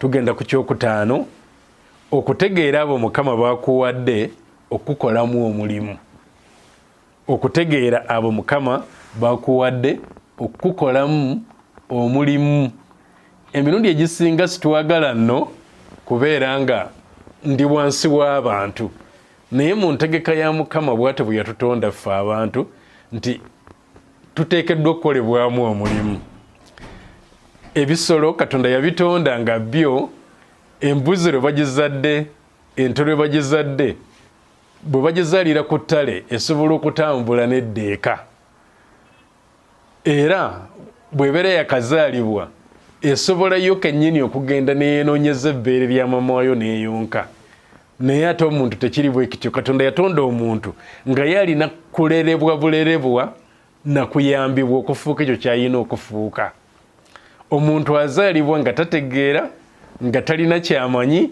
tugenda ku kyokutaano okutegeera abo Mukama bakuwadde okukolamu omulimu. Okutegeera abo Mukama bakuwadde okukolamu omulimu. Emirundi egisinga situwagala nno kubeera nga ndi wansi w'abantu, naye mu ntegeka ya Mukama bw'ate bwe yatutonda ffe abantu nti tuteekeddwa okukolebwamu omulimu. Ebisolo Katonda yabitonda nga byo, embuzi lwe bagizadde, ente lwe bagizadde, bwe bagizaalira ku ttale esobola okutambula n'eddeeka, era bw'ebeera yakazaalibwa esobola yo kennyini okugenda neyeenoonyeza ebbeere lya mama wayo n'eyonka. Naye ate omuntu tekiri bwe kityo. Katonda yatonda omuntu nga ye alina kulerebwa bulerebwa na kuyambibwa okufuuka ekyo ky'alina okufuuka. Omuntu azaalibwa nga tategeera, nga talina kyamanyi,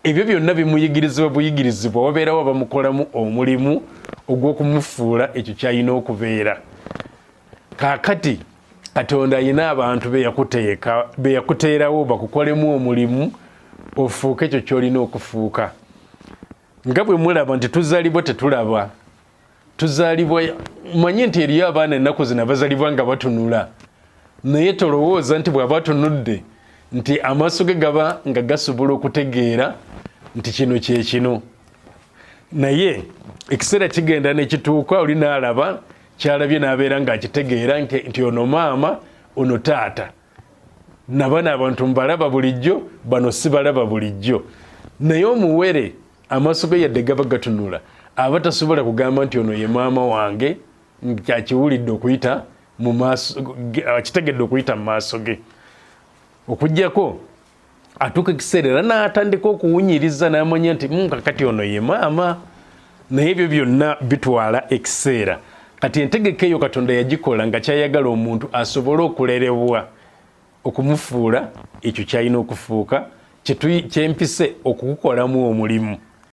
ebyo byonna bimuyigirizibwa buyigirizibwa, wabeerawo abamukolamu omulimu ogw'okumufuula ekyo ky'alina okubeera. Kaakati Katonda alina abantu be yakuteerawo bakukolemu omulimu ofuuke ekyo ky'olina okufuuka. Nga bwe mulaba nti tuzaalibwa tetulaba, tuzaalibwa, manye nti eriyo abaana ennaku zino abazaalibwa nga batunula, naye tolowooza nti bw'aba atunudde nti amaaso ge gaba nga gasobola okutegeera nti kino kye kino. Naye ekiseera kigenda ne kituuka, oli n'alaba kyalabye n'abeera ng'akitegeera nti ono maama, ono taata. Nabano abantu mbalaba bulijjo, bano si balaba bulijjo. Naye omuwere amaaso ge yadde gaba gatunula, aba tasobola kugamba nti ono ye maama wange, kyakiwulidde okuyita mu maaso, akitegedde okuyita mu maaso ge. Okuggyako atuuka ekiseera era n'atandika okuwunyiriza n'amanya nti kakati ono ye maama. Naye ebyo byonna bitwala ekiseera. Kati entegeka eyo Katonda yagikola nga kyayagala omuntu asobole okulerebwa okumufuula ekyo ky'alina okufuuka, kyempise okukukolamu omulimu.